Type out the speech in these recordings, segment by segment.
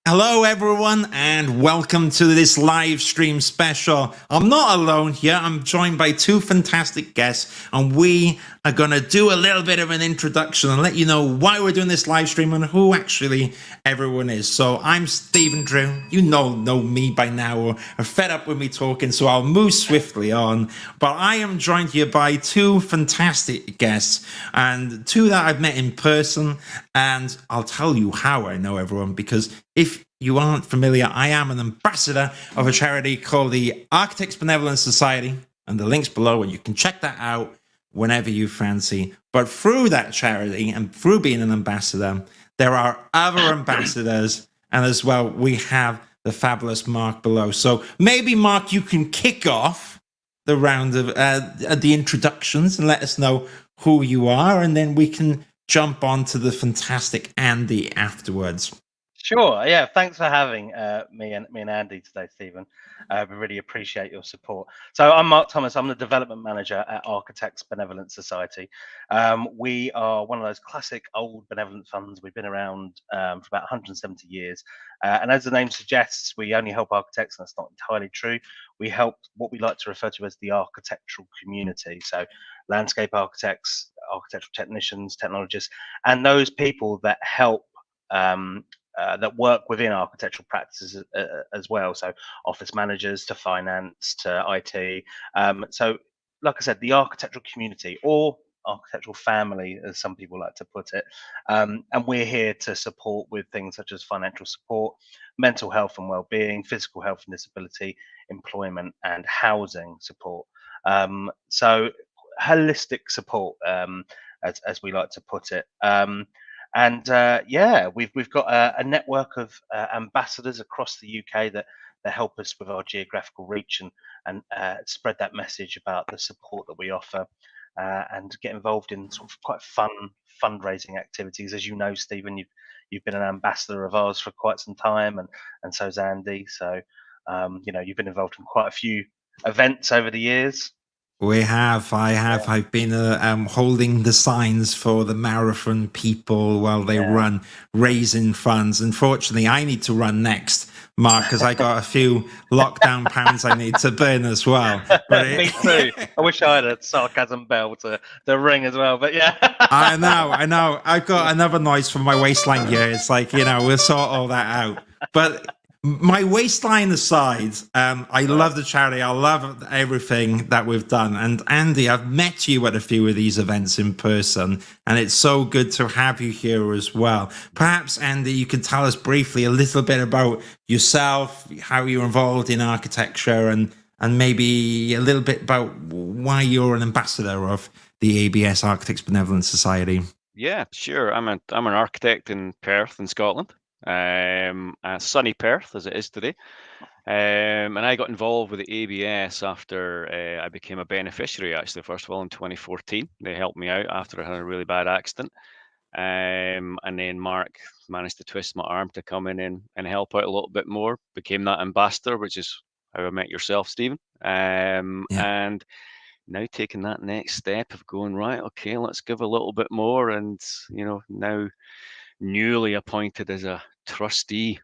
Hello, everyone, and welcome to this live stream special. I'm not alone here. I'm joined by two fantastic guests, and we are going to do a little bit of an introduction and let you know why we're doing this live stream and who actually everyone is. So I'm Stephen Drew. You know me by now or are fed up with me talking, so I'll move swiftly on. But I am joined here by two fantastic guests, and two that I've met in person, and I'll tell you how I know everyone, because if you aren't familiar, I am an ambassador of a charity called the Architects Benevolent Society, and the link's below, and you can check that out whenever you fancy. But through that charity and through being an ambassador, there are other ambassadors, and as well, we have the fabulous Mark below. So maybe, Mark, you can kick off the round of the introductions and let us know who you are, and then we can jump on to the fantastic Andy afterwards. Sure. Yeah. Thanks for having me and Andy today, Stephen. We really appreciate your support. So I'm Mark Thomas. I'm the development manager at Architects Benevolent Society. We are one of those classic old benevolent funds. We've been around for about 170 years. And as the name suggests, we only help architects, and that's not entirely true. We help what we like to refer to as the architectural community. So landscape architects, architectural technicians, technologists, and those people that help that work within architectural practices as well. So office managers to finance to IT. So like I said, the architectural community or architectural family, as some people like to put it. And we're here to support with things such as financial support, mental health and well-being, physical health and disability, employment and housing support. So holistic support, as we like to put it. And yeah, we've got a network of ambassadors across the UK that help us with our geographical reach and spread that message about the support that we offer, and get involved in sort of quite fun fundraising activities. As you know, Stephen, you've been an ambassador of ours for quite some time, and so's Andy. So you've been involved in quite a few events over the years. I have. I've been holding the signs for the marathon people while they run, raising funds. Unfortunately, I need to run next, Mark, because I got a few lockdown pounds I need to burn as well. Me too. I wish I had a sarcasm bell to ring as well, but yeah. I know. I've got another noise from my waistline here. It's like, we'll sort all that out. But my waistline aside, I love the charity. I love everything that we've done. And Andy, I've met you at a few of these events in person, and it's so good to have you here as well. Perhaps, Andy, you could tell us briefly a little bit about yourself, how you're involved in architecture, and maybe a little bit about why you're an ambassador of the ABS Architects Benevolent Society. Yeah, sure. I'm an architect in Perth in Scotland. Sunny Perth as it is today, and I got involved with the ABS after I became a beneficiary, actually, first of all in 2014. They helped me out after I had a really bad accident, and then Mark managed to twist my arm to come in and help out a little bit more, became that ambassador, which is how I met yourself, Stephen. And now taking that next step of going, right, okay, let's give a little bit more, and now newly appointed as a trustee.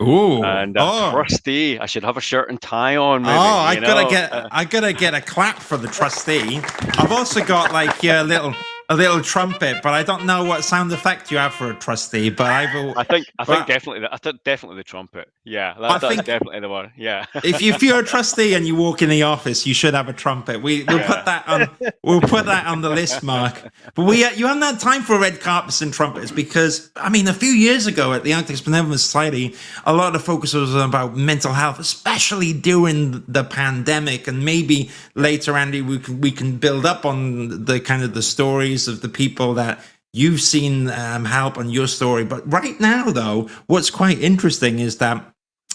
Ooh, and a trustee. I should have a shirt and tie on. Maybe, I gotta get a clap for the trustee. I've also got like a little trumpet, but I don't know what sound effect you have for a trustee. But I think definitely the trumpet. Yeah, that's definitely the one. Yeah. if you're a trustee and you walk in the office, you should have a trumpet. We'll put that on. We'll put that on the list, Mark. But you haven't had time for red carpets and trumpets because a few years ago at the Architects Benevolent Society, a lot of the focus was about mental health, especially during the pandemic, and maybe later, Andy, we can build up on the kind of the stories of the people that you've seen help on your story. But right now, though, what's quite interesting is that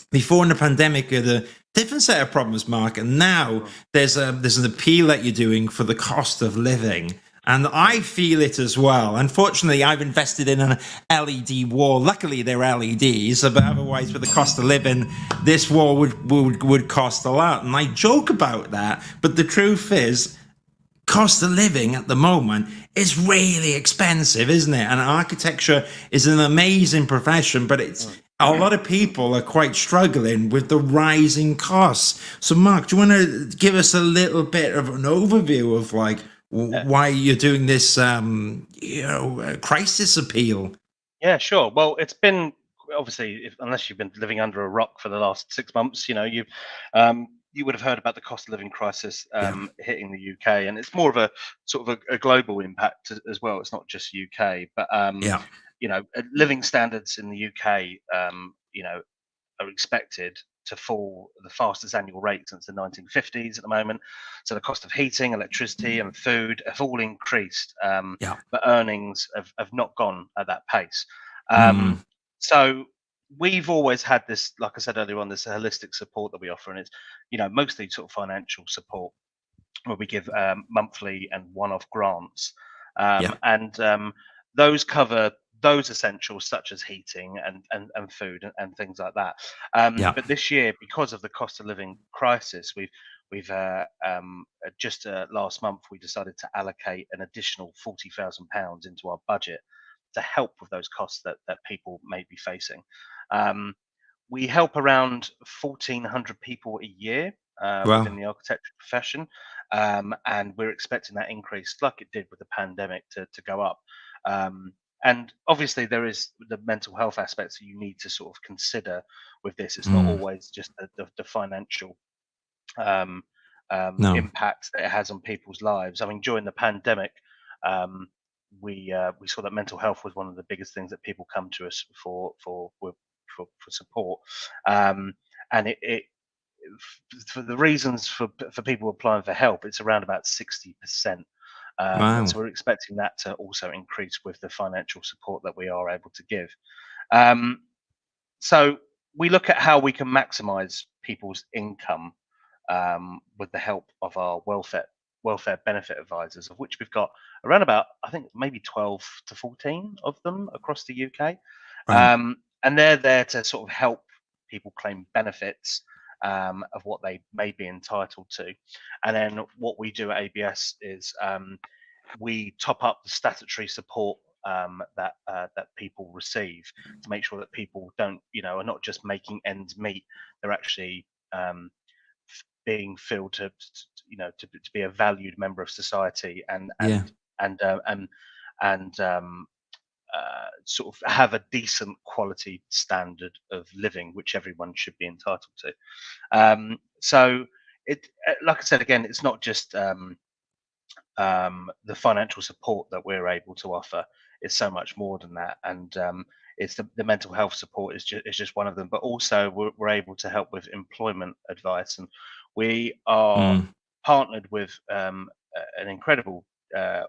before in the pandemic, the different set of problems, Mark, and now there's an appeal that you're doing for the cost of living. And I feel it as well. Unfortunately, I've invested in an LED wall. Luckily, they're LEDs, but otherwise, with the cost of living, this wall would cost a lot. And I joke about that, but the truth is, cost of living at the moment is really expensive, isn't it? And architecture is an amazing profession, but a lot of people are quite struggling with the rising costs. So, Mark, do you want to give us a little bit of an overview of like why you're doing this, crisis appeal? Yeah, sure. Well, it's been obviously, unless you've been living under a rock for the last 6 months, you would have heard about the cost of living crisis Yeah. hitting the UK, and it's more of a sort of a global impact as well. It's not just UK, but Yeah. living standards in the UK, are expected to fall the fastest annual rate since the 1950s at the moment. So the cost of heating, electricity, and food have all increased, Yeah. but earnings have not gone at that pace. Mm. So we've always had this, like I said earlier on, this holistic support that we offer, and it's mostly sort of financial support where we give monthly and one-off grants, Yeah. and those cover those essentials such as heating and food and things like that. Yeah. But this year, because of the cost of living crisis, we've just last month we decided to allocate an additional £40,000 into our budget to help with those costs that people may be facing. Um, we help around 1,400 people a year Well. within the architecture profession, and we're expecting that increase, like it did with the pandemic, to go up. And obviously, there is the mental health aspects that you need to sort of consider with this. It's not Mm. always just the financial um, No. impact that it has on people's lives. I mean, during the pandemic, um, we saw that mental health was one of the biggest things that people come to us for support, and it for the reasons for people applying for help, it's around about 60%. Wow. So we're expecting that to also increase with the financial support that we are able to give. Um, so we look at how we can maximize people's income with the help of our welfare benefit advisors, of which we've got around about, I think, maybe 12 to 14 of them across the UK. Right. And they're there to sort of help people claim benefits of what they may be entitled to. And then what we do at ABS is we top up the statutory support that people receive to make sure that people don't, are not just making ends meet. They're actually being filled to be a valued member of society Yeah. and uh, and and sort of have a decent quality standard of living, which everyone should be entitled to. So it, like I said again, it's not just the financial support that we're able to offer. Is so much more than that, and it's the mental health support is just one of them. But also we're able to help with employment advice, and we are Mm. partnered with an incredible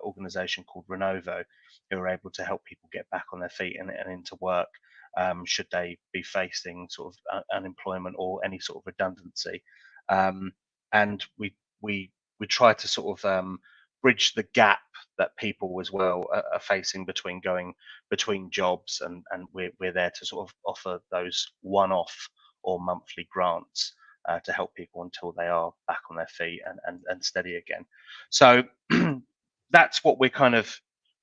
organisation called Renovo, who are able to help people get back on their feet and into work, should they be facing sort of unemployment or any sort of redundancy. And we try to sort of bridge the gap that people as well are facing between going between jobs, and we're there to sort of offer those one-off or monthly grants to help people until they are back on their feet and steady again. So that's what we're kind of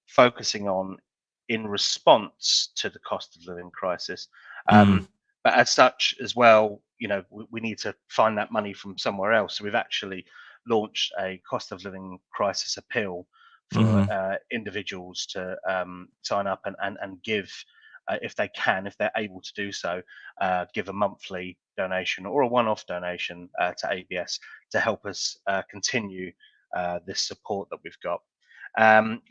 focusing on in response to the cost of living crisis. Mm. But as such as well, we need to find that money from somewhere else. So we've actually launched a cost of living crisis appeal for Mm-hmm. individuals to sign up and give, if they can, if they're able to do so, give a monthly donation or a one-off donation to ABS to help us continue this support that we've got.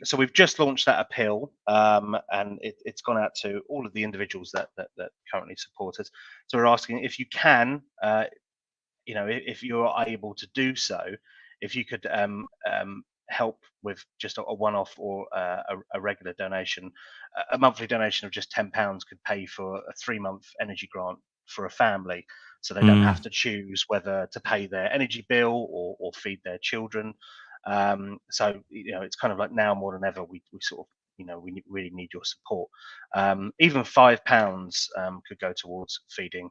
So we've just launched that appeal, and it's gone out to all of the individuals that currently support us. So we're asking if you can, if you're able to do so, if you could help with just a one-off or a regular donation. A monthly donation of just £10 could pay for a 3-month energy grant for a family, so they don't have Mm. to choose whether to pay their energy bill or feed their children. So it's kind of like now more than ever we sort of we really need your support. Even £5 could go towards feeding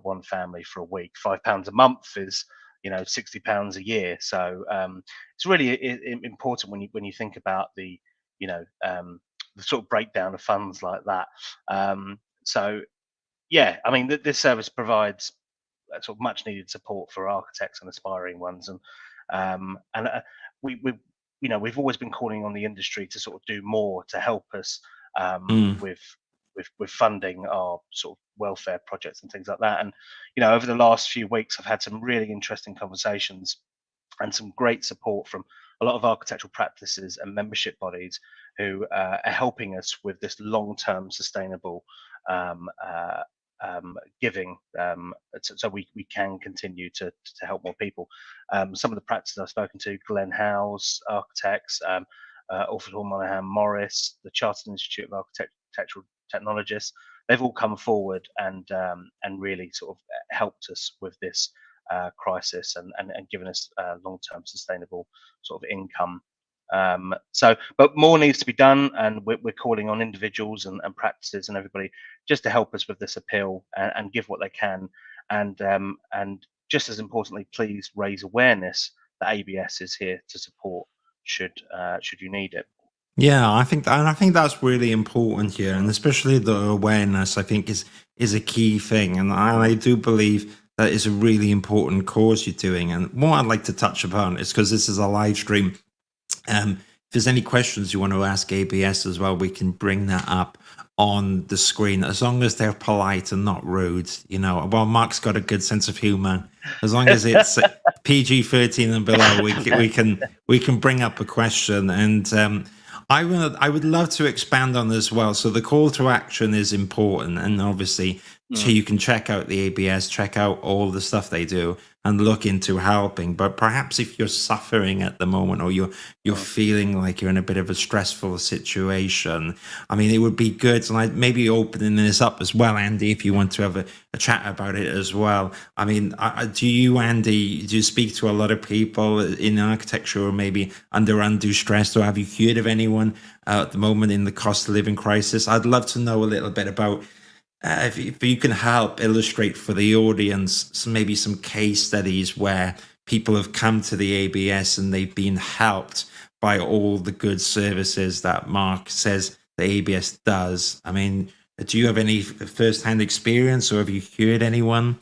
one family for a week. £5 a month is £60 a year. So it's really important when you think about the sort of breakdown of funds like that. So yeah, I mean, this service provides sort of much needed support for architects and aspiring ones, and we we've always been calling on the industry to sort of do more to help us with funding our sort of welfare projects and things like that. And over the last few weeks, I've had some really interesting conversations and some great support from a lot of architectural practices and membership bodies who are helping us with this long-term sustainable um, uh, giving, so we can continue to help more people. Some of the practices I've spoken to, Glen House Architects, Alfred Hall Monaghan Morris, the Chartered Institute of Architectural Technologists, they've all come forward and really sort of helped us with this crisis and given us long-term sustainable sort of income. But more needs to be done, and we're calling on individuals and practices and everybody just to help us with this appeal and give what they can, and just as importantly, please raise awareness that ABS is here to support should you need it. Yeah, I think that's really important here, and especially the awareness, I think is a key thing, and I do believe that is a really important cause you're doing. And what I'd like to touch upon is, because this is a live stream, if there's any questions you want to ask ABS as well, we can bring that up on the screen, as long as they're polite and not rude. Well, Mark's got a good sense of humor. As long as it's PG-13 and below, we can bring up a question. And I would love to expand on this as well. So the call to action is important, and obviously, so you can check out the ABS, check out all the stuff they do, and look into helping. But perhaps if you're suffering at the moment, or you're feeling like you're in a bit of a stressful situation, I mean, it would be good, and maybe opening this up as well, Andy, if you want to have a chat about it as well. I mean, do you, Andy, do you speak to a lot of people in architecture or maybe under undue stress, or have you heard of anyone at the moment in the cost of living crisis? I'd love to know a little bit about if you can help illustrate for the audience maybe some case studies where people have come to the ABS and they've been helped by all the good services that Mark says the ABS does. I mean, do you have any first-hand experience, or have you heard anyone?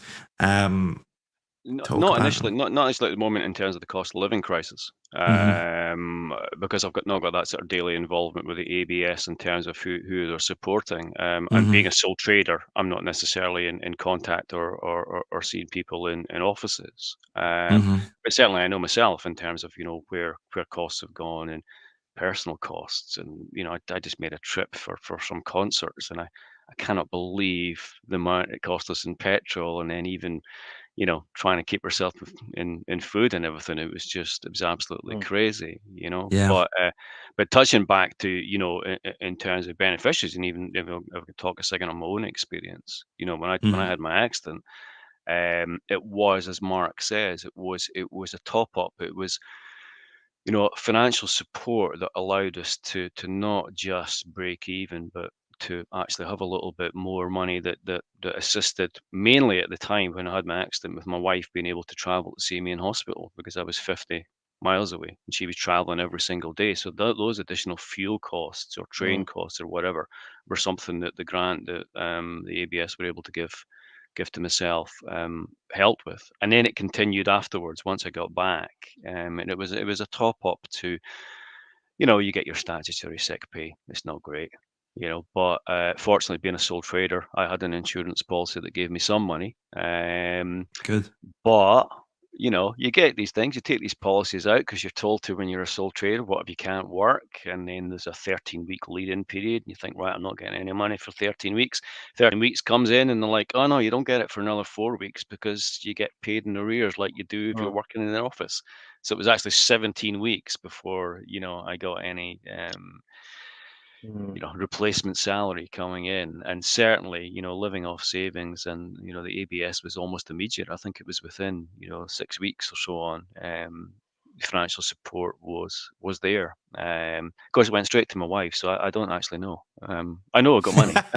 Not initially at the moment in terms of the cost of living crisis, because I've not got that sort of daily involvement with the ABS in terms of who they're supporting. And being a sole trader, I'm not necessarily in contact or seeing people in offices. But certainly I know myself in terms of where costs have gone and personal costs. And I just made a trip for some concerts, and I cannot believe the amount it cost us in petrol, and then even trying to keep herself in food and everything. It was absolutely crazy, Yeah. But touching back to, in terms of beneficiaries, and even if I could talk a second on my own experience, when I had my accident, it was, as Mark says, it was a top up. It was, financial support that allowed us to not just break even, but to actually have a little bit more money that assisted, mainly at the time when I had my accident, with my wife being able to travel to see me in hospital, because I was 50 miles away and she was traveling every single day. So those additional fuel costs or train costs or whatever were something that the grant that the ABS were able to give to myself helped with. And then it continued afterwards once I got back, and it was a top up to, you get your statutory sick pay. It's not great, but fortunately, being a sole trader, I had an insurance policy that gave me some money. Good. But you get these things, you take these policies out because you're told to when you're a sole trader. What if you can't work? And then there's a 13-week lead-in period, and you think, right, I'm not getting any money for 13 weeks. 13 weeks comes in, and they're like, oh no, you don't get it for another 4 weeks because you get paid in arrears like you do if you're working in an office. So it was actually 17 weeks before I got any replacement salary coming in. And certainly, living off savings, and the ABS was almost immediate. I think it was within 6 weeks or so on. Financial support was there. Of course, it went straight to my wife, so I don't actually know. I know I got money, but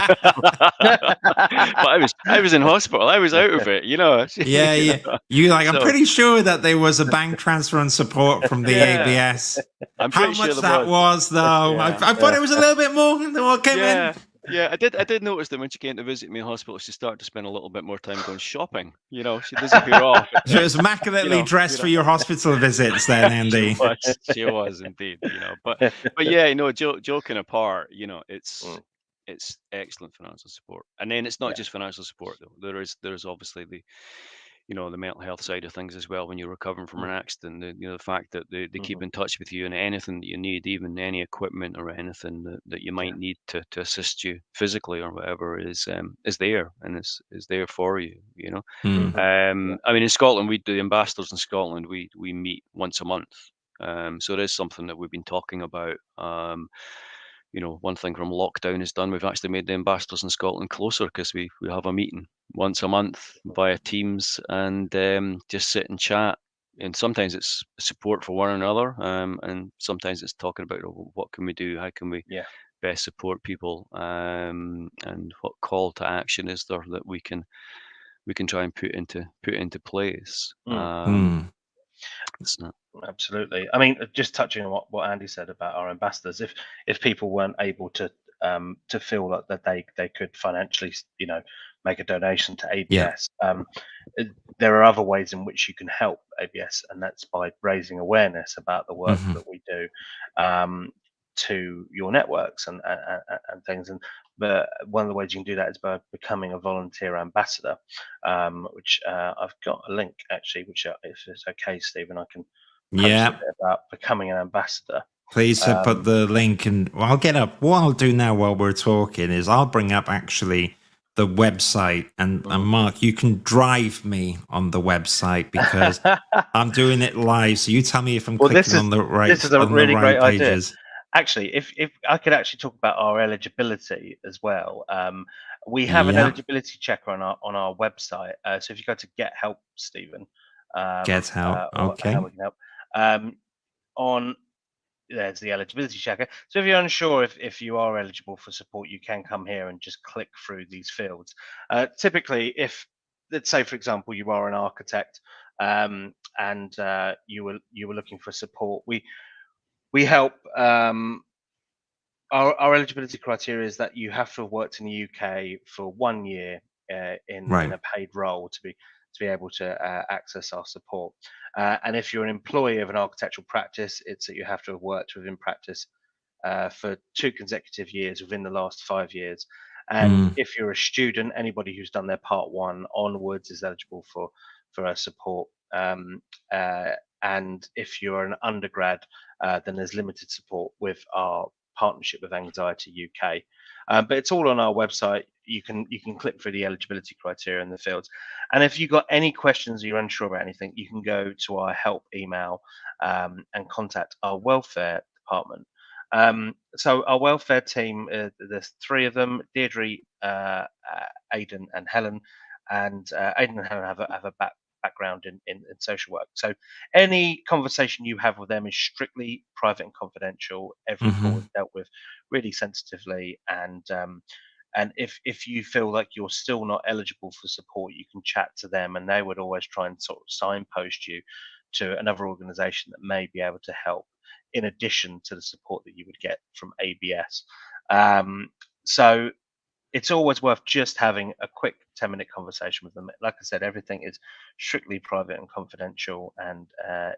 I was in hospital. I was out of it, Yeah. You I'm pretty sure that there was a bank transfer and support from the ABS. I'm How much that was, though? I thought it was a little bit more than what came in. Yeah, I did notice that when she came to visit me in hospital, she started to spend a little bit more time going shopping. She disappeared off. She was immaculately dressed for your hospital visits then, Andy. She was indeed, But yeah, joking apart, it's excellent financial support. And then it's not just financial support though. There's obviously the mental health side of things as well when you're recovering from an accident. The fact that they keep in touch with you, and anything that you need, even any equipment or anything that you might need to assist you physically or whatever is there, and is there for you. I mean, in Scotland, the ambassadors in Scotland, we meet once a month. So it is something that we've been talking about. One thing from lockdown is done. We've actually made the ambassadors in Scotland closer because we have a meeting once a month via Teams and just sit and chat. And sometimes it's support for one another, and sometimes it's talking about what can we do, how can we best support people, and what call to action is there that we can try and put into place. Absolutely. I mean, just touching on what Andy said about our ambassadors, if people weren't able to feel that they could financially, make a donation to ABS, there are other ways in which you can help ABS, and that's by raising awareness about the work that we do to your networks and things. But one of the ways you can do that is by becoming a volunteer ambassador, which I've got a link actually, which if it's okay, Stephen, I can post a bit about becoming an ambassador. Please put the link, and I'll get up. What I'll do now while we're talking is I'll bring up actually the website, and Mark, you can drive me on the website because I'm doing it live. So you tell me if I'm clicking on the right. This is a really great idea. Actually, if I could actually talk about our eligibility as well, we have an eligibility checker on our website. So if you go to Get Help, Stephen, Get Help, okay, how we can help. There's the eligibility checker. So if you're unsure if you are eligible for support, you can come here and just click through these fields. Typically, let's say, for example, you are an architect and you were looking for support, we help. Our eligibility criteria is that you have to have worked in the UK for 1 year in a paid role to be able to access our support. And if you're an employee of an architectural practice, it's that you have to have worked within practice for 2 consecutive years within the last 5 years. And if you're a student, anybody who's done their part 1 onwards is eligible for our support. And if you're an undergrad, then there's limited support with our partnership with Anxiety UK. But it's all on our website. You can click through the eligibility criteria in the fields. And if you've got any questions or you're unsure about anything, you can go to our help email and contact our welfare department. So our welfare team, there's 3 of them: Deirdre, Aidan, and Helen. And Aidan and Helen have a background in social work. So any conversation you have with them is strictly private and confidential. Every call is dealt with really sensitively, and if you feel like you're still not eligible for support, you can chat to them, and they would always try and sort of signpost you to another organisation that may be able to help in addition to the support that you would get from ABS. So it's always worth just having a quick 10-minute conversation with them. Like I said, everything is strictly private and confidential, and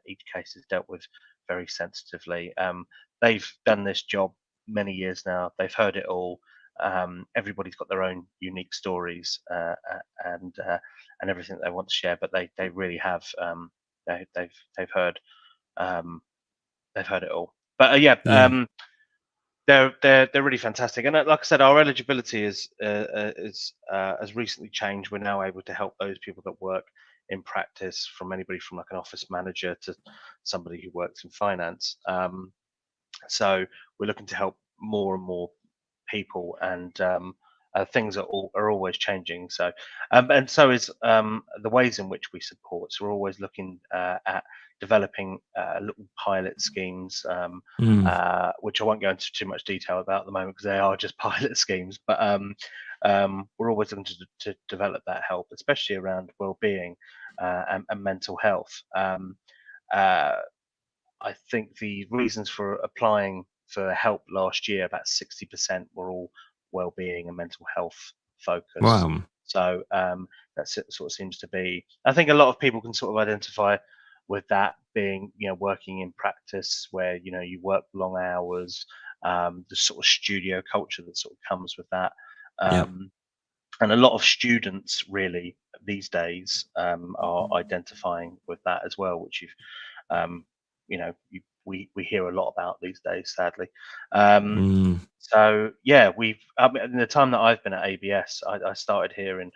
each case is dealt with very sensitively. They've done this job many years now. They've heard it all. Everybody's got their own unique stories and everything they want to share, but they really have. They've heard it all. But they're really fantastic, and like I said, our eligibility has recently changed. We're now able to help those people that work in practice, from anybody from like an office manager to somebody who works in finance. So we're looking to help more and more people, and things are always changing. So and so is the ways in which we support. So we're always looking at developing little pilot schemes, which I won't go into too much detail about at the moment because they are just pilot schemes. But we're always looking to develop that help, especially around well-being and mental health. I think the reasons for applying for help last year, about 60% were all well-being and mental health focus. Wow. So that sort of seems to be. I think a lot of people can sort of identify with that being, working in practice where you work long hours, the sort of studio culture that sort of comes with that. And a lot of students really these days are identifying with that as well, which we hear a lot about these days, sadly. So yeah, in the time that I've been at ABS, I started here in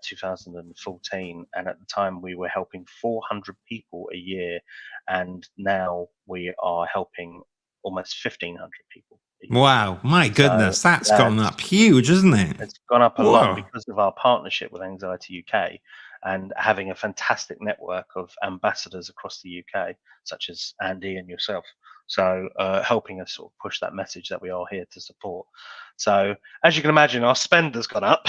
2014, and at the time we were helping 400 people a year, and now we are helping almost 1,500 people. Wow, my goodness, So, that's gone up huge, isn't it? It's gone up a Whoa. lot because of our partnership with Anxiety UK and having a fantastic network of ambassadors across the UK, such as Andy and yourself. So helping us sort of push that message that we are here to support. So as you can imagine, our spend has gone up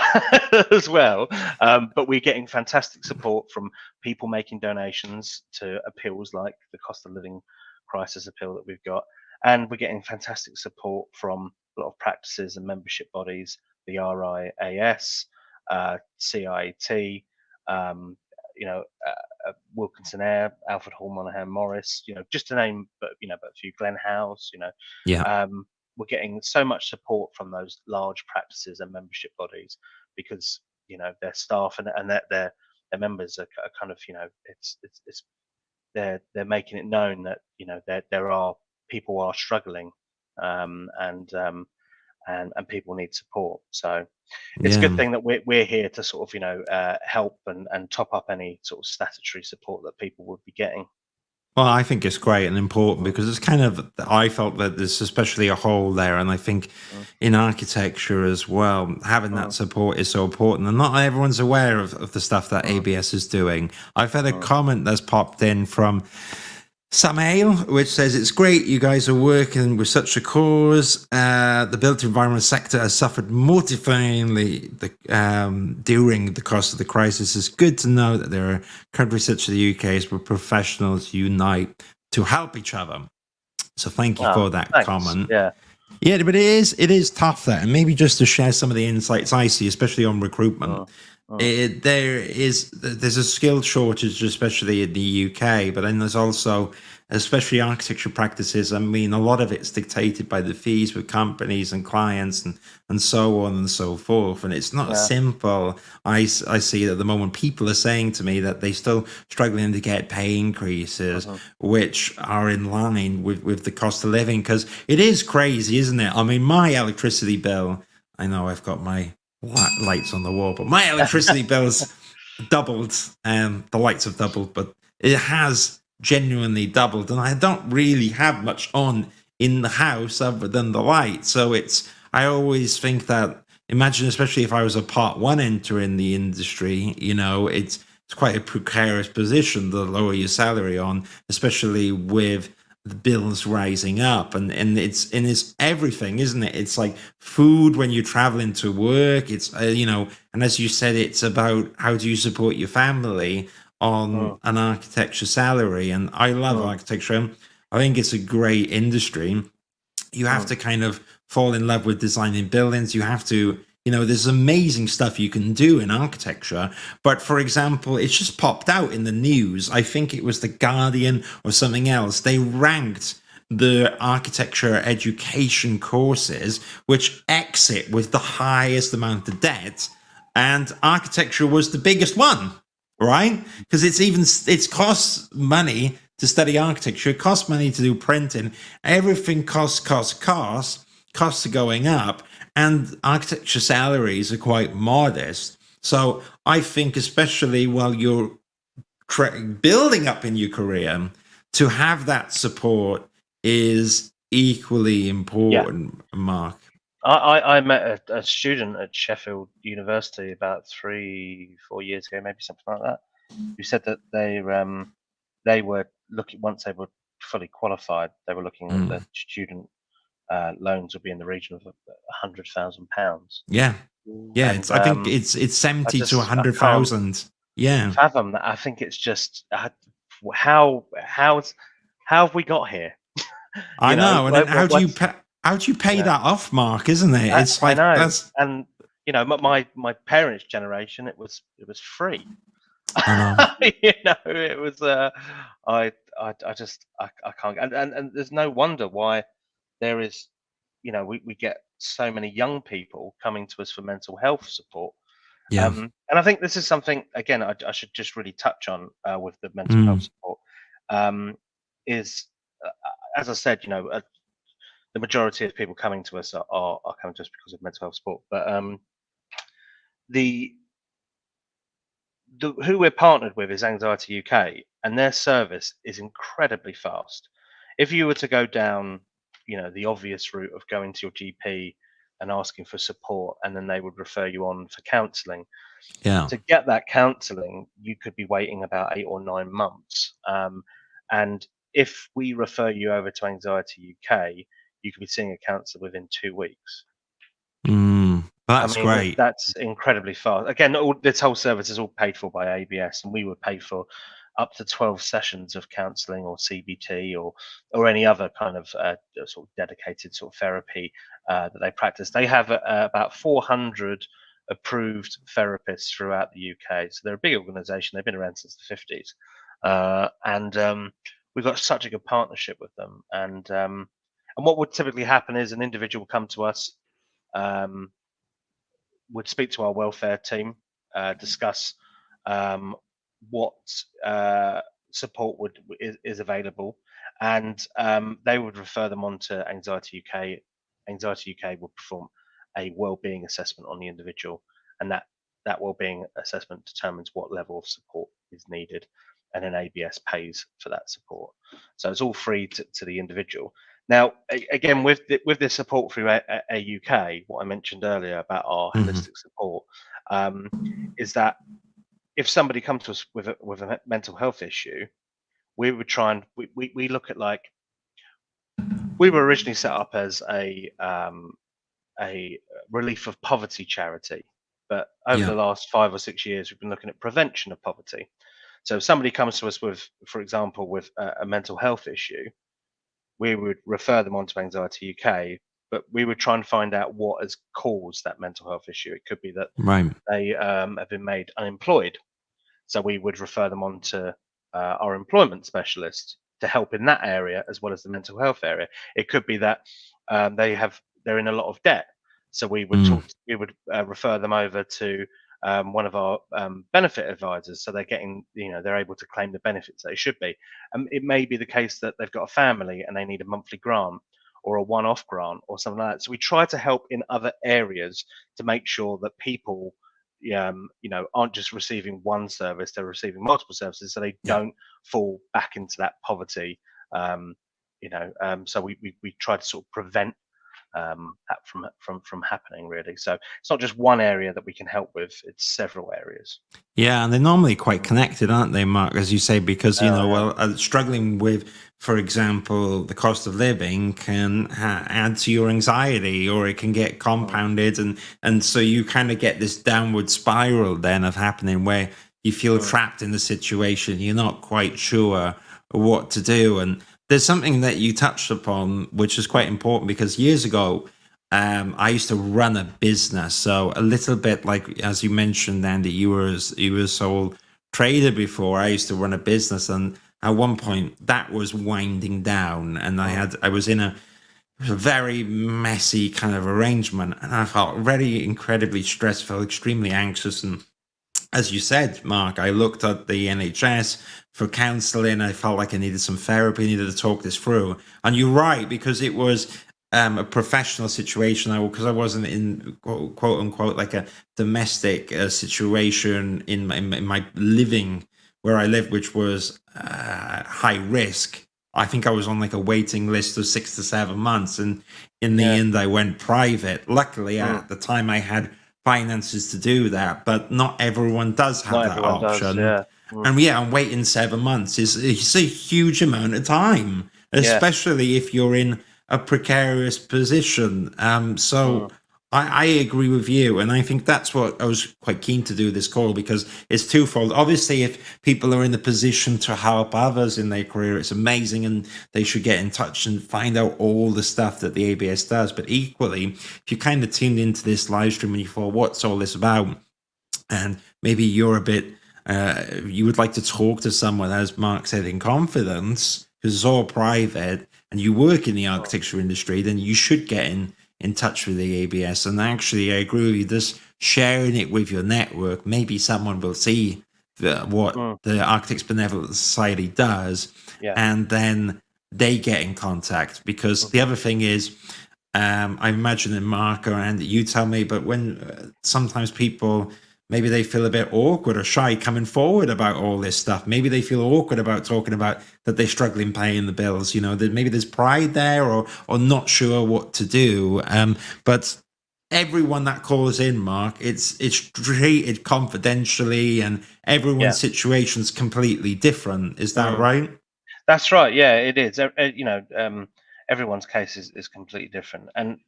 as well, but we're getting fantastic support from people making donations to appeals like the cost of living crisis appeal that we've got. And we're getting fantastic support from a lot of practices and membership bodies, the RIAS, CIT, Wilkinson Air, Alfred Hall, Monaghan Morris, just to name, but a few, Glen House, we're getting so much support from those large practices and membership bodies because their staff and their members are kind of they're making it known that there are people are struggling and people need support. So it's a good thing that we're here to sort of help and top up any sort of statutory support that people would be getting. Well, I think it's great and important because it's kind of, I felt that there's especially a hole there. And I think in architecture as well, having that support is so important. And not everyone's aware of the stuff that ABS is doing. I've had a comment that's popped in from Samael, which says, it's great you guys are working with such a cause. The built environment sector has suffered mortifyingly during the course of the crisis. It's good to know that there are countries such as the UK where professionals unite to help each other. So thank you for that comment. Yeah, but it is tough there. And maybe just to share some of the insights I see, especially on recruitment. There's a skill shortage, especially in the UK, but then there's also, especially architecture practices. I mean, a lot of it's dictated by the fees with companies and clients and so on and so forth. And it's not simple. I see at the moment people are saying to me that they're still struggling to get pay increases, which are in line with the cost of living, because it is crazy, isn't it? I mean, my electricity bill, I know I've got my lights on the wall, but my electricity bills doubled, and the lights have doubled, but it has genuinely doubled, and I don't really have much on in the house other than the light. So I always think that, imagine, especially if I was a part one enter in the industry, it's quite a precarious position to lower your salary on, especially with the bills rising up, and it's everything, isn't it? It's like food when you're traveling to work. It's and as you said, it's about how do you support your family on an architecture salary. And I love architecture. I think it's a great industry. You have to kind of fall in love with designing buildings. You have to, there's amazing stuff you can do in architecture. But for example, it's just popped out in the news. I think it was The Guardian or something else. They ranked the architecture education courses which exit with the highest amount of debt, and architecture was the biggest one, right? Because it costs money to study architecture. It costs money to do printing. Everything costs are going up. And architecture salaries are quite modest. So I think, especially while you're building up in your career, to have that support is equally important, Mark. I met a student at Sheffield University about 3-4 years ago, maybe something like that, who said that they were looking, once they were fully qualified, they were looking at the student loans would be in the region of £100,000. Yeah. And, I think it's 70 to 100,000. Yeah. Fathom that. I think it's just how have we got here? I know. And then how do you How do you pay that off, Mark? Isn't it? It's like, I know. that's, and you know, my parents' generation, it was free. You know, it was. I can't, and there's no wonder why there is. You know, we get so many young people coming to us for mental health support. yeah. And I think this is something, again, I should just really touch on with the mental health support. Is as I said, you know, the majority of people coming to us are coming to us because of mental health support. But the who we're partnered with is Anxiety UK, and their service is incredibly fast. If you were to go down, you know, the obvious route of going to your GP and asking for support, and then they would refer you on for counselling. Yeah. To get that counselling, you could be waiting about 8 or 9 months. And if we refer you over to Anxiety UK, you could be seeing a counsellor within 2 weeks. That's great. That's incredibly fast. Again, this whole service is all paid for by ABS, and we would pay for up to 12 sessions of counselling or CBT or any other kind of sort of dedicated sort of therapy that they practice. They have about 400 approved therapists throughout the UK, so they're a big organisation. They've been around since the 50s, and we've got such a good partnership with them. And what would typically happen is an individual would come to us. Would speak to our welfare team, discuss what support is available, and they would refer them on to Anxiety UK. Anxiety UK will perform a wellbeing assessment on the individual, and that wellbeing assessment determines what level of support is needed, and then ABS pays for that support. So it's all free to the individual. Now, again, with this support through AUK, what I mentioned earlier about our holistic support, is that if somebody comes to us with a mental health issue, we would try and we look at, like, we were originally set up as a relief of poverty charity, but over the last 5 or 6 years, we've been looking at prevention of poverty. So if somebody comes to us with, for example, with a mental health issue, we would refer them on to Anxiety UK, but we would try and find out what has caused that mental health issue. It could be that they have been made unemployed, so we would refer them on to our employment specialist to help in that area as well as the mental health area. It could be that they're in a lot of debt, so we would refer them over to one of our benefit advisors, so they're getting, they're able to claim the benefits they should be. It may be the case that they've got a family and they need a monthly grant or a one-off grant or something like that. So we try to help in other areas to make sure that people, aren't just receiving one service; they're receiving multiple services, so they don't fall back into that poverty. So we try to sort of prevent that from happening, really. So it's not just one area that we can help with, it's several areas. Yeah, and they're normally quite connected, aren't they, Mark, as you say, because struggling with, for example, the cost of living can add to your anxiety, or it can get compounded, and so you kind of get this downward spiral then of happening where you feel trapped in the situation, you're not quite sure what to do. And there's something that you touched upon, which is quite important, because years ago, I used to run a business. So a little bit like, as you mentioned, Andy, you were a sole trader before. I used to run a business, and at one point that was winding down, and I was in a very messy kind of arrangement, and I felt very incredibly stressed, felt extremely anxious. And as you said, Mark, I looked at the NHS for counselling. I felt like I needed some therapy, needed to talk this through. And you're right, because it was a professional situation, because I wasn't in quote unquote like a domestic situation in my living where I live, which was high risk. I think I was on like a waiting list of 6 to 7 months, and in the end I went private. Luckily at the time I had finances to do that, but not everyone does have that option. And waiting 7 months is a huge amount of time, especially if you're in a precarious position. So I agree with you, and I think that's what I was quite keen to do this call, because it's twofold. Obviously, if people are in the position to help others in their career, it's amazing, and they should get in touch and find out all the stuff that the ABS does. But equally, if you kind of tuned into this live stream and you thought, what's all this about? And maybe you're a bit, you would like to talk to someone, as Mark said, in confidence, because it's all private, and you work in the architecture industry, then you should get in touch with the ABS. And actually, I agree with you, just sharing it with your network, maybe someone will see what the Architects Benevolent Society does, and then they get in contact. Because the other thing is, I imagine that Mark or Andy, you tell me, but when sometimes people, maybe they feel a bit awkward or shy coming forward about all this stuff. Maybe they feel awkward about talking about that they're struggling paying the bills. You know, that maybe there's pride there, or not sure what to do. But everyone that calls in, Mark, it's treated confidentially, and everyone's situation's completely different. Is that right? That's right. Yeah, it is. You know, everyone's case is completely different. And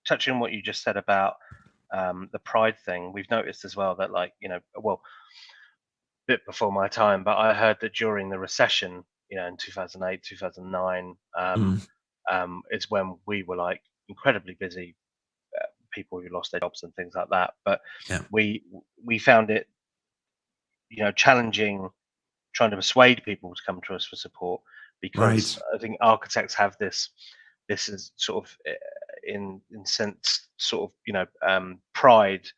touching on what you just said about the pride thing, we've noticed as well that, like, you know, well, a bit before my time, but I heard that during the recession, you know, in 2008, 2009, it's when we were like incredibly busy, people who lost their jobs and things like that. But we found it, you know, challenging trying to persuade people to come to us for support, because I think architects have this is sort of in sense sort of, you know, pride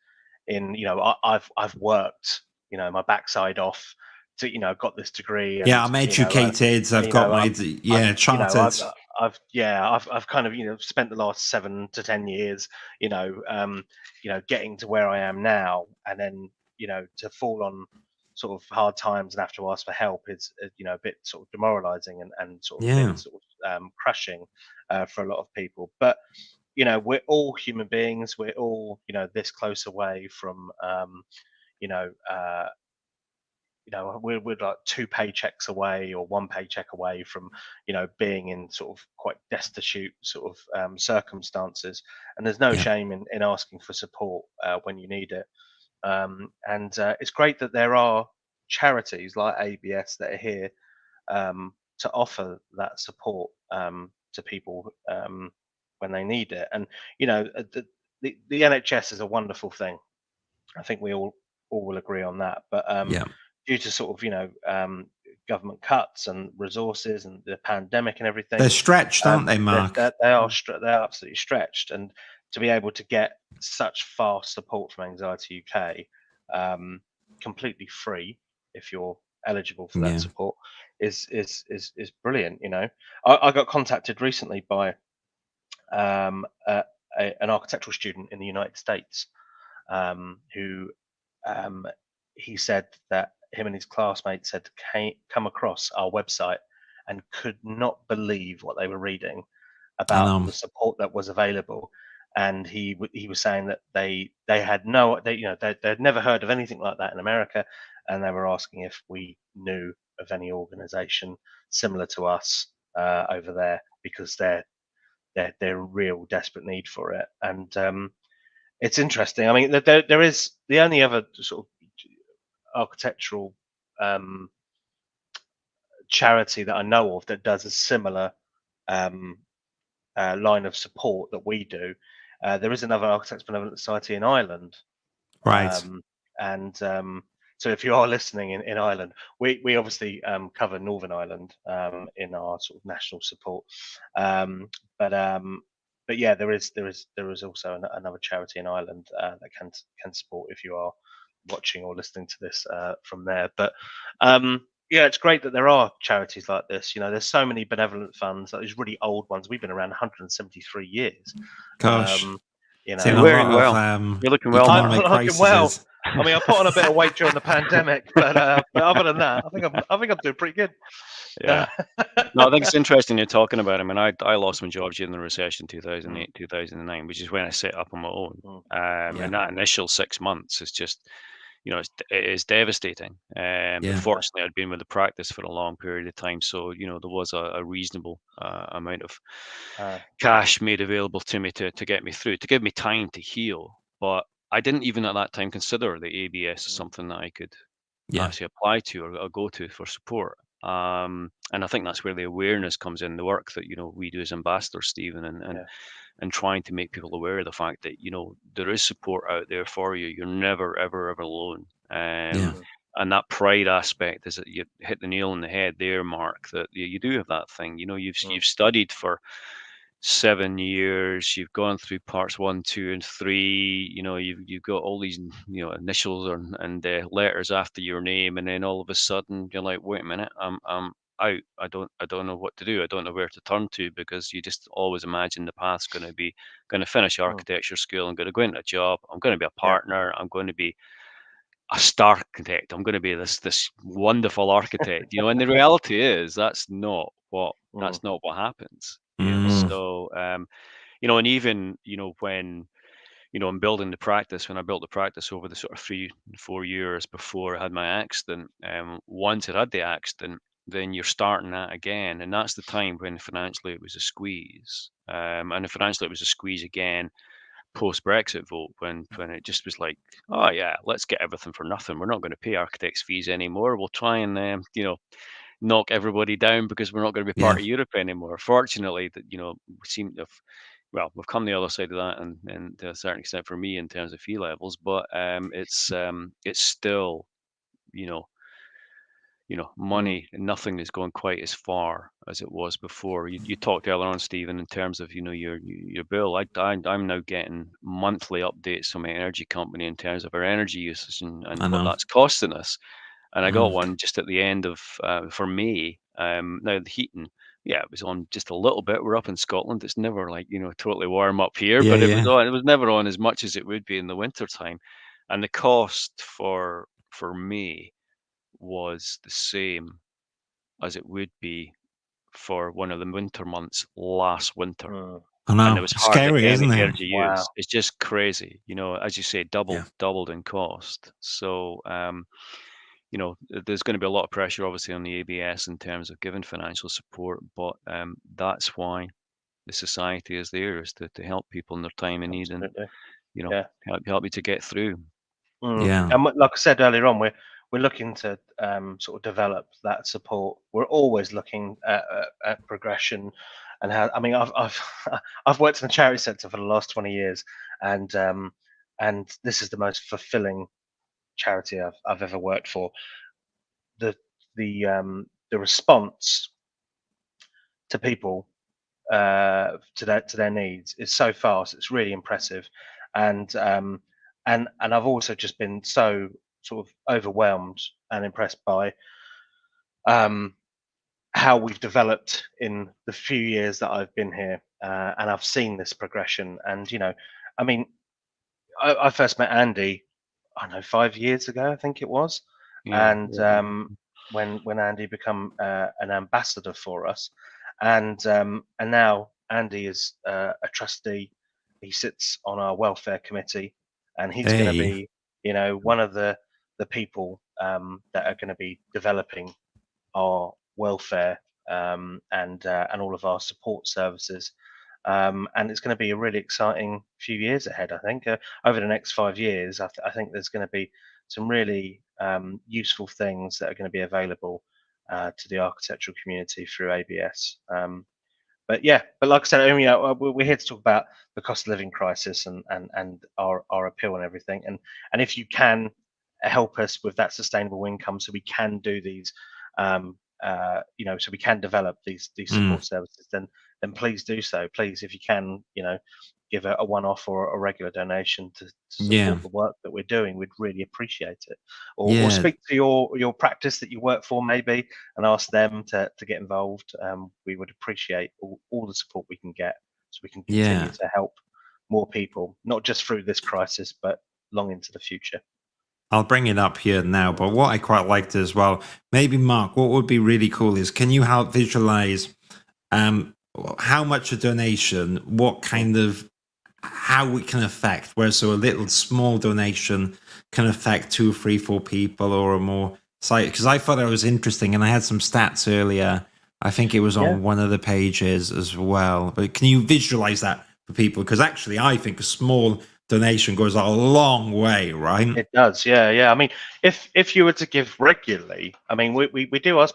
in, you know, I've worked, you know, my backside off to, you know, got this degree. And, I'm educated. I've got my chartered. I've kind of, you know, spent the last 7 to 10 years, you know, getting to where I am now, and then, you know, to fall on sort of hard times and have to ask for help is, you know, a bit sort of demoralizing and sort of, bit sort of crushing for a lot of people. But, you know, we're all human beings. We're all, you know, this close away from, you know, we're like 2 paychecks away or 1 paycheck away from, you know, being in sort of quite destitute sort of circumstances. And there's no shame in asking for support when you need it. And it's great that there are charities like ABS that are here to offer that support to people when they need it. And, you know, the NHS is a wonderful thing. I think we all will agree on that. But due to sort of, you know, government cuts and resources and the pandemic and everything, they're stretched, aren't they, Mark? They're absolutely stretched. And to be able to get such fast support from Anxiety UK, completely free if you're eligible for that support, is brilliant. You know, I got contacted recently by an architectural student in the United States, who he said that him and his classmates had come across our website and could not believe what they were reading about the support that was available. And he was saying that they had they'd never heard of anything like that in America, and they were asking if we knew of any organization similar to us over there, because they're in real desperate need for it. And it's interesting. I mean, there is the only other sort of architectural charity that I know of that does a similar line of support that we do. There is another Architects Benevolent Society in Ireland, and so if you are listening in Ireland, we obviously cover Northern Ireland in our sort of national support, but yeah, there is also another charity in Ireland that can support if you are watching or listening to this from there. But yeah, it's great that there are charities like this. You know, there's so many benevolent funds, like these really old ones. We've been around 173 years. Gosh. You know, you're wearing well. You're looking well. I'm looking well. I mean, I put on a bit of weight during the pandemic, but other than that, I think I'm doing pretty good. Yeah. No, I think it's interesting you're talking about. I mean, I lost my job during the recession, 2008, 2009, which is when I set up on my own. And that initial 6 months is just, it is devastating. But Yeah. fortunately, I'd been with the practice for a long period of time, so there was a reasonable amount of cash made available to me to get me through, to give me time to heal. But I didn't even at that time consider the ABS as something that I could actually apply to or go to for support. And I think that's where the awareness comes in, the work that we do as ambassadors, Stephen, and trying to make people aware of the fact that there is support out there for you. You're never ever alone. And that pride aspect is that you hit the nail on the head there, Mark, that you do have that thing. You've studied for 7 years, you've gone through parts 1, 2, and 3. You've got all these initials and letters after your name, and then all of a sudden you're like, wait a minute, I'm out. I don't know what to do. I don't know where to turn to, because you just always imagine the path's going to finish architecture school. I'm going to go into a job. I'm going to be a partner. I'm going to be a star architect. I'm going to be this wonderful architect. And the reality is that's not what happens. So and even when I'm building the practice, when I built the practice over the sort of 3-4 years before I had my accident, once I had the accident, then you're starting that again, and that's the time when financially it was a squeeze, and financially it was a squeeze again post-Brexit vote, when it just was like, oh yeah, let's get everything for nothing. We're not going to pay architects fees anymore. We'll try and knock everybody down because we're not going to be part of Europe anymore. Fortunately, that we seem to have, we've come the other side of that, and to a certain extent for me in terms of fee levels, but it's still money, and nothing is going quite as far as it was before. You talked earlier on, Stephen, in terms of your bill. I'm now getting monthly updates from my energy company in terms of our energy usage and what that's costing us. And I got one just at the end of for May. Now the heating, it was on just a little bit. We're up in Scotland. It's never like totally warm up here, but it was on. It was never on as much as it would be in the winter time, and the cost for May was the same as it would be for one of the winter months last winter. I know. And there was hardly Scary, any isn't it? energy use. It's just crazy. As you say, doubled in cost. So there's going to be a lot of pressure obviously on the ABS in terms of giving financial support, but that's why the society is there, is to help people in their time of need, and help you to get through. And like I said earlier on, we're looking to sort of develop that support. We're always looking at progression and how. I mean, I've worked in the charity sector for the last 20 years, and this is the most fulfilling charity I've ever worked for. The response to people to their needs is so fast. It's really impressive, and I've also just been so sort of overwhelmed and impressed by how we've developed in the few years that I've been here, and I've seen this progression. And I mean, I first met Andy, I don't know, 5 years ago, I think it was, and when Andy become an ambassador for us, and now Andy is a trustee. He sits on our welfare committee, and he's going to be, one of the people that are going to be developing our welfare and all of our support services. And it's going to be a really exciting few years ahead. I think over the next 5 years, I think there's going to be some really useful things that are going to be available to the architectural community through ABS. But like I said, I mean, we're here to talk about the cost of living crisis and our appeal and everything. And if you can help us with that sustainable income, so we can do these, so we can develop these support services, then please do so. Please, if you can, give a one-off or a regular donation to support the work that we're doing, we'd really appreciate it. Or speak to your practice that you work for maybe and ask them to get involved. We would appreciate all the support we can get, so we can continue to help more people, not just through this crisis, but long into the future. I'll bring it up here now, but what I quite liked as well, maybe Mark, what would be really cool is, can you help visualize how much a donation, what kind of, how it can affect, where so a little small donation can affect 2, 3, 4 people or more. Because I thought that was interesting, and I had some stats earlier. I think it was on one of the pages as well. But can you visualize that for people? Because actually, I think a small donation goes a long way, right? It does, yeah. I mean, if you were to give regularly, I mean, we do ask.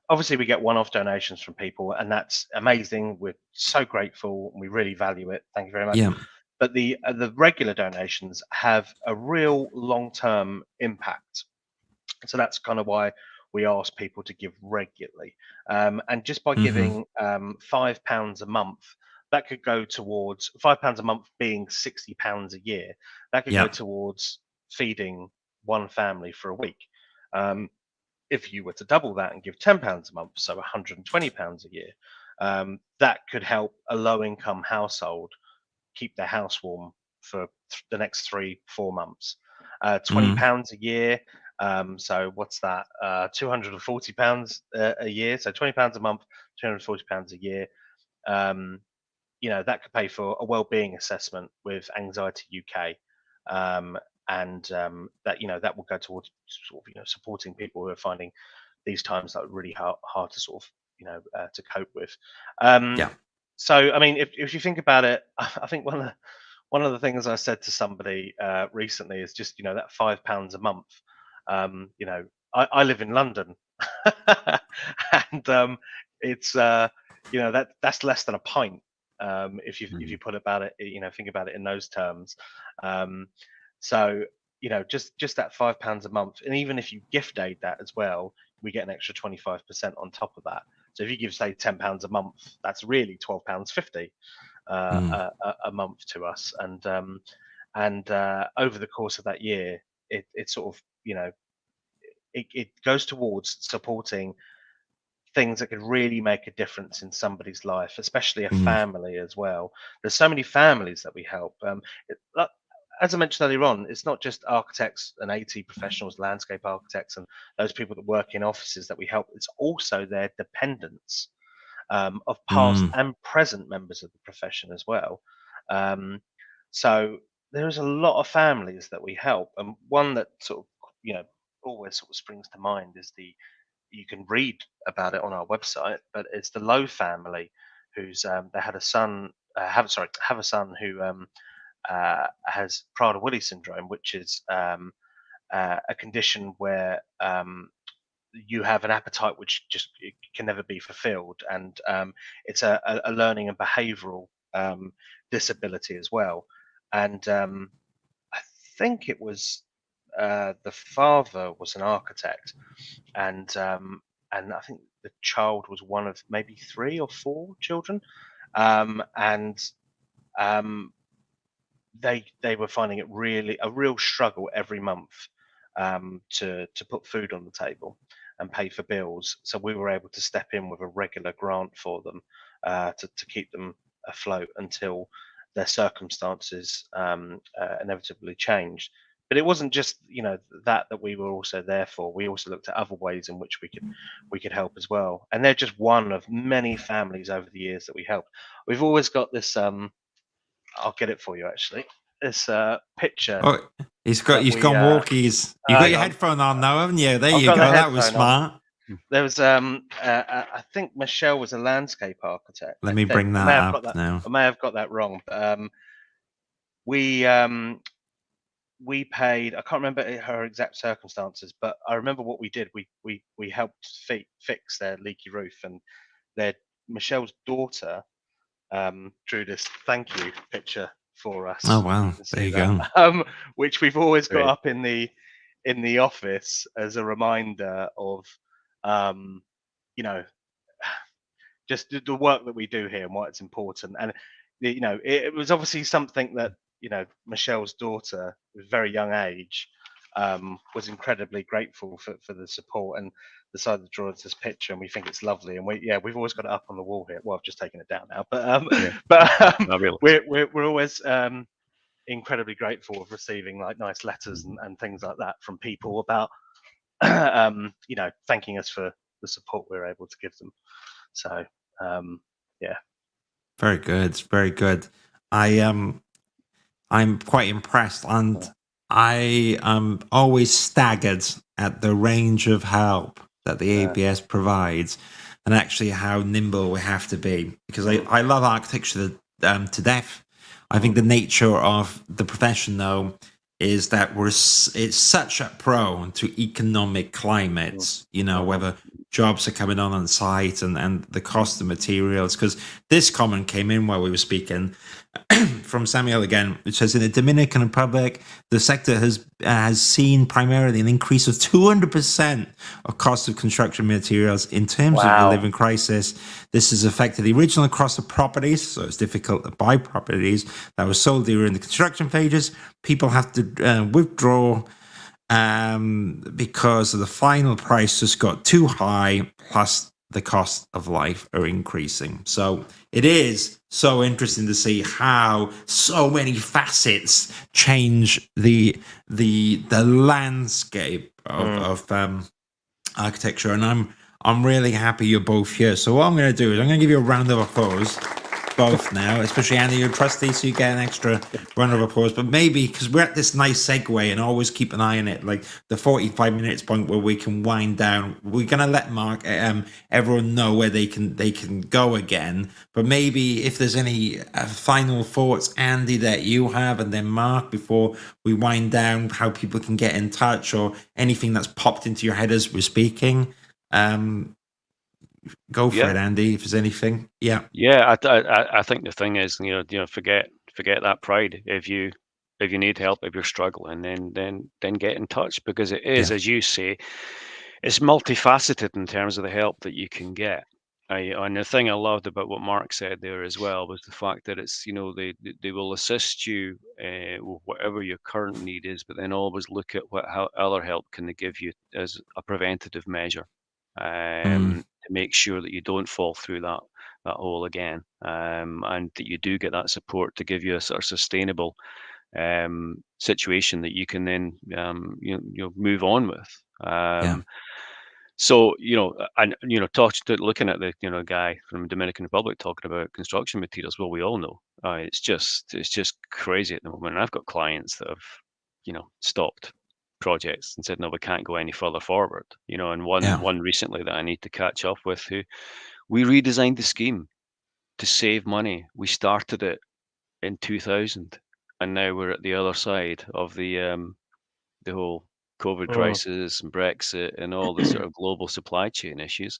Obviously, we get one-off donations from people, and that's amazing. We're so grateful, and we really value it. Thank you very much. Yeah. But the regular donations have a real long-term impact. So that's kind of why we ask people to give regularly. And just by giving £5 a month, that could go towards £5 a month being £60 a year. That could go towards feeding one family for a week. If you were to double that and give £10 a month, so £120 a year, that could help a low-income household keep their house warm for the next 3-4 months. £20 a year. So what's that? £240 a year. So £20 a month, £240 a year. That could pay for a well-being assessment with Anxiety UK. And that will go towards sort of supporting people who are finding these times that are really hard to sort of to cope with. So I mean, if you think about it, I think one of the things I said to somebody recently is just that £5 a month. I live in London, and it's that's less than a pint. If you put about it, think about it in those terms. So just that £5 a month, and even if you gift aid that as well, we get an extra 25% on top of that. So if you give, say, £10 a month, that's really £12.50 a month to us. And over the course of that year, it sort of it goes towards supporting things that could really make a difference in somebody's life, especially a family as well. There's so many families that we help. As I mentioned earlier on, it's not just architects and AT professionals, landscape architects, and those people that work in offices that we help. It's also their dependents of past and present members of the profession as well. So there's a lot of families that we help, and one that sort of always sort of springs to mind is you can read about it on our website, but it's the Lowe family who's they had a son have a son who has Prader-Willi syndrome, which is a condition where you have an appetite which just it can never be fulfilled, and it's a learning and behavioural disability as well. And I think it was the father was an architect, and I think the child was one of maybe 3 or 4 children, and they were finding it really a real struggle every month to put food on the table and pay for bills. So we were able to step in with a regular grant for them to keep them afloat until their circumstances inevitably changed. But it wasn't just that we were also there for. We also looked at other ways in which we could help as well. And they're just one of many families over the years that we helped. We've always got this. I'll get it for you actually. This picture. Oh, he's gone walkies. You got your headphone on now, haven't you? There you go. That was smart. There was I think Michelle was a landscape architect. Let me bring that up now. I may have got that wrong, but we paid. I can't remember her exact circumstances, but I remember what we did. We helped fix their leaky roof, and Michelle's daughter drew this thank you picture for us. Oh wow, there you go. Which we've always got up in the office as a reminder of just the work that we do here and why it's important. And it was obviously something that Michelle's daughter, at a very young age, was incredibly grateful for the support, and decided to draw this picture, and we think it's lovely, and we've always got it up on the wall here. Well, I've just taken it down now, but we're always incredibly grateful of receiving like nice letters and things like that from people about thanking us for the support we're able to give them. So very good. I'm quite impressed, and I am always staggered at the range of help that the ABS provides, and actually how nimble we have to be. Because I love architecture to death. I think the nature of the profession, though, is that it's such a prone to economic climates. You know, whether jobs are coming on site and the cost of materials. Because this comment came in while we were speaking from Samuel again, which says in the Dominican Republic, the sector has seen primarily an increase of 200% of cost of construction materials in terms of the living crisis. This has affected the original cost of properties, so it's difficult to buy properties that were sold during the construction phases. People have to withdraw because the final price just got too high, plus the cost of life are increasing. So it is so interesting to see how so many facets change the landscape of architecture. And I'm really happy you're both here. So what I'm going to do is I'm going to give you a round of applause. Both now, especially Andy, you're a trustee, so you get an extra round of applause. But maybe because we're at this nice segue, and always keep an eye on it, like the 45 minutes point where we can wind down. We're gonna let Mark, everyone know where they can go again. But maybe if there's any final thoughts, Andy, that you have, and then Mark, before we wind down, how people can get in touch or anything that's popped into your head as we're speaking. Go for it, Andy. If there's anything, I think the thing is, forget that pride. If you need help, if you're struggling, then get in touch, because it is, as you say, it's multifaceted in terms of the help that you can get. And the thing I loved about what Mark said there as well was the fact that it's, they will assist you with whatever your current need is, but then always look at how other help can they give you as a preventative measure. To make sure that you don't fall through that hole again, and that you do get that support to give you a sort of sustainable situation that you can then move on with. So and looking at the guy from Dominican Republic talking about construction materials, well, we all know it's just crazy at the moment. And I've got clients that have stopped projects and said, no, we can't go any further forward. And one recently that I need to catch up with, who we redesigned the scheme to save money. We started it in 2000, and now we're at the other side of the whole COVID crisis and Brexit and all the sort of global supply chain issues,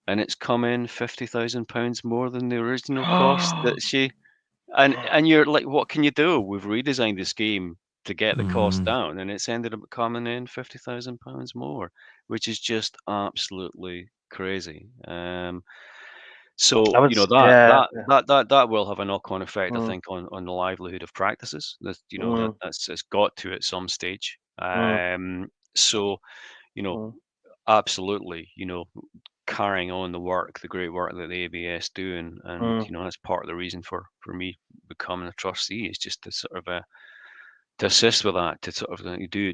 and it's come in £50,000 more than the original cost that she. And you're like, what can you do? We've redesigned the scheme to get the cost down, and it's ended up coming in £50,000 more, which is just absolutely crazy. So that will have a knock-on effect, I think, on the livelihood of practices. That's it's got to at some stage. So absolutely, carrying on the great work that the ABS do, and that's part of the reason for me becoming a trustee, is just to sort of to assist with that, to sort of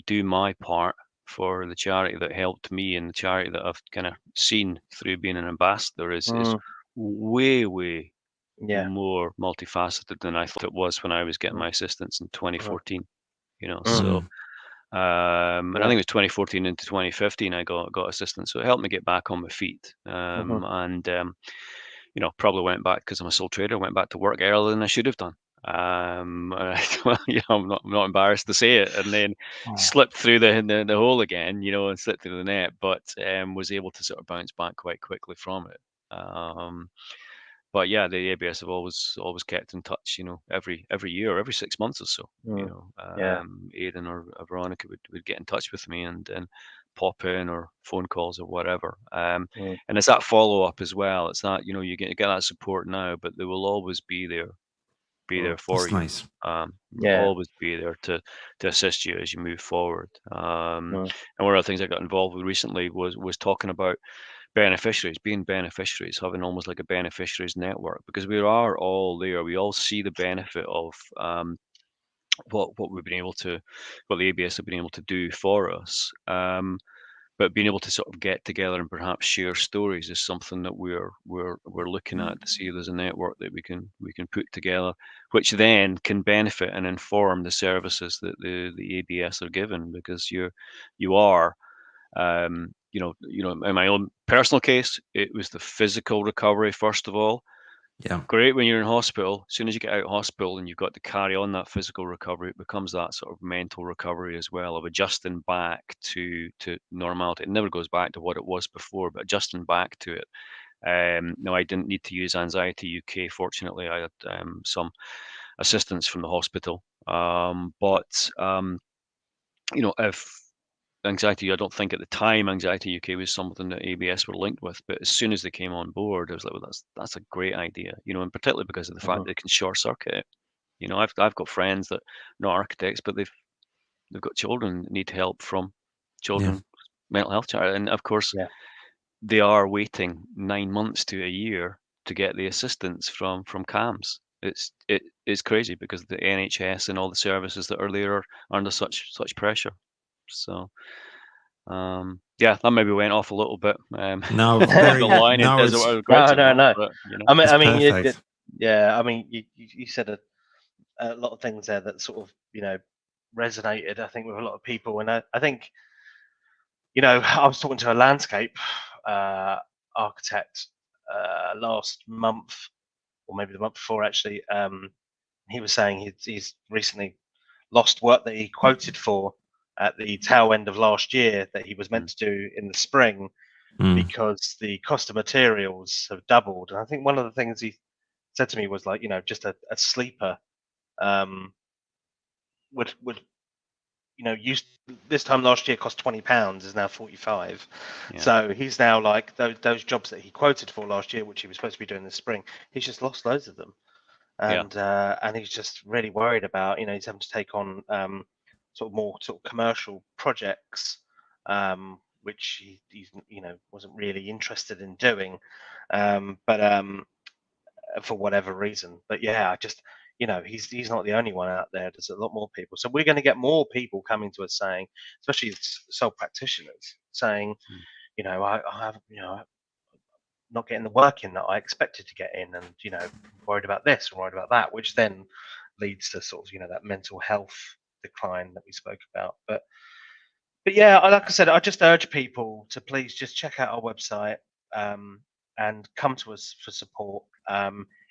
do my part for the charity that helped me, and the charity that I've kind of seen through being an ambassador is way more multifaceted than I thought it was when I was getting my assistance in 2014. So and I think it was 2014 into 2015 I got assistance, so it helped me get back on my feet. And probably went back, because I'm a sole trader, went back to work earlier than I should have done. Well, I'm not embarrassed to say it, and then slipped through the hole again, and slipped through the net, but was able to sort of bounce back quite quickly from it. But yeah, the ABS have always kept in touch, every year, every 6 months or so. Aidan or Veronica would get in touch with me and pop in, or phone calls or whatever. And it's that follow up as well. It's that you get that support now, but they will always be there for That's you. nice. Always be there to assist you as you move forward. And one of the things I got involved with recently was talking about being beneficiaries, having almost like a beneficiaries network, because we are all there. We all see the benefit of what the ABS have been able to do for us. but being able to sort of get together and perhaps share stories is something that we're looking at to see if there's a network that we can put together, which then can benefit and inform the services that the ABS are given, because you are in my own personal case, it was the physical recovery first of all. Yeah. Great when you're in hospital. As soon as you get out of hospital and you've got to carry on that physical recovery, it becomes that sort of mental recovery as well, of adjusting back to normality. It never goes back to what it was before, but adjusting back to it. No, I didn't need to use Anxiety UK. Fortunately, I had some assistance from the hospital. If Anxiety, I don't think at the time Anxiety UK was something that ABS were linked with, but as soon as they came on board, I was like, well, that's a great idea, and particularly because of the fact that they can short circuit it. I've got friends that are not architects, but they've got children that need help from children mental health charity, and of course they are waiting 9 months to a year to get the assistance from CAMS. It's crazy because the NHS and all the services that are there are under such pressure. So that maybe went off a little bit. No, the line no. But, I mean, you said a lot of things there that sort of resonated, I think, with a lot of people, and I think I was talking to a landscape architect last month, or maybe the month before actually. He was saying he's recently lost work that he quoted for at the tail end of last year that he was meant to do in the spring because the cost of materials have doubled. And I think one of the things he said to me was like, just a sleeper would used this time last year cost £20, is now 45. So he's now like those jobs that he quoted for last year, which he was supposed to be doing this spring, he's just lost loads of them. And he's just really worried about, he's having to take on more commercial projects, which he wasn't really interested in doing, but for whatever reason. But he's not the only one out there. There's a lot more people. So we're going to get more people coming to us saying, especially sole practitioners, saying, I have, not getting the work in that I expected to get in, and worried about this and worried about that, which then leads to sort of that mental health decline that we spoke about. But yeah, like I said, I just urge people to please just check out our website and come to us for support.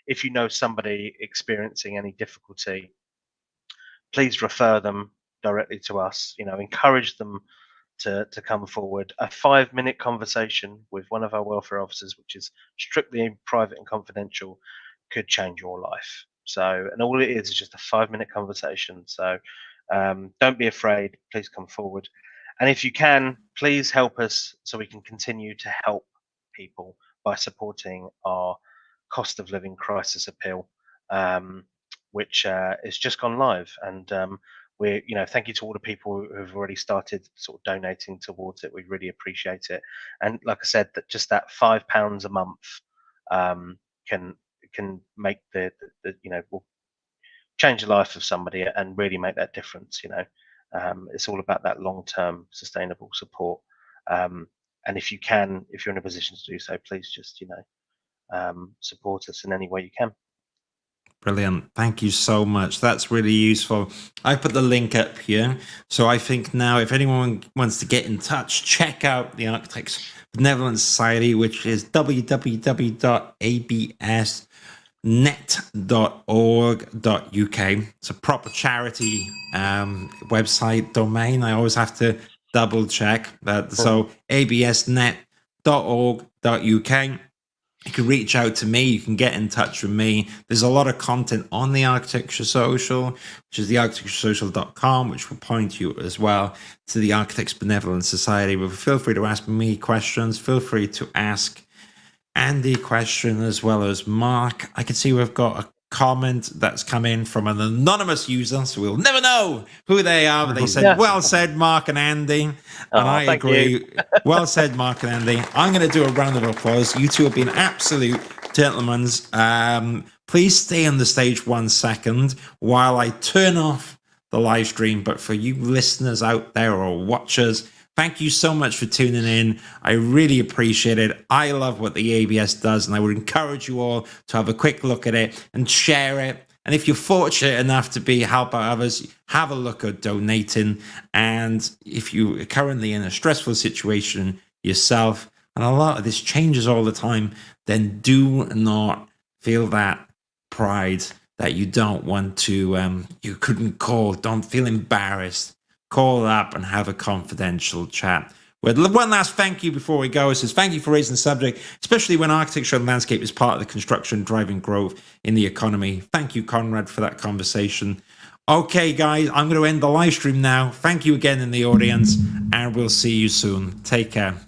If you know somebody experiencing any difficulty, please refer them directly to us. Encourage them to come forward. A 5-minute conversation with one of our welfare officers, which is strictly private and confidential, could change your life. So, and all it is just a 5-minute conversation. So don't be afraid, please come forward. And if you can, please help us so we can continue to help people by supporting our cost of living crisis appeal, which has just gone live. And we're, thank you to all the people who have already started sort of donating towards it. We really appreciate it. And like I said, that just that £5 a month can make will change the life of somebody and really make that difference. It's all about that long-term sustainable support. And if you're in a position to do so, please just support us in any way you can. Brilliant. Thank you so much. That's really useful. I put the link up here. So I think now if anyone wants to get in touch, check out the Architects Benevolent Society, which is www.absnet.org.uk. It's a proper charity website domain. I always have to double check that. So absnet.org.uk. You can reach out to me. You can get in touch with me. There's a lot of content on the Architecture Social, which is thearchitecturesocial.com, which will point you as well to the Architects Benevolent Society. But feel free to ask me questions. Feel free to ask Andy a question as well as Mark. I can see we've got a comment that's come in from an anonymous user, so we'll never know who they are. But they said, well said, Mark and Andy. And I agree. Well said, Mark and Andy. I'm going to do a round of applause. You two have been absolute gentlemen. Please stay on the stage 1 second while I turn off the live stream. But for you listeners out there or watchers, Thank you so much for tuning in. I really appreciate it. I love what the ABS does, and I would encourage you all to have a quick look at it and share it. And if you're fortunate enough to help out others, have a look at donating. And if you are currently in a stressful situation yourself, and a lot of this changes all the time, then do not feel that pride that you don't want to, you couldn't call. Don't feel embarrassed. Call up and have a confidential chat. With one last thank you before we go. It says, thank you for raising the subject, especially when architecture and landscape is part of the construction driving growth in the economy. Thank you, Conrad, for that conversation. Okay, guys, I'm going to end the live stream now. Thank you again in the audience, and we'll see you soon. Take care.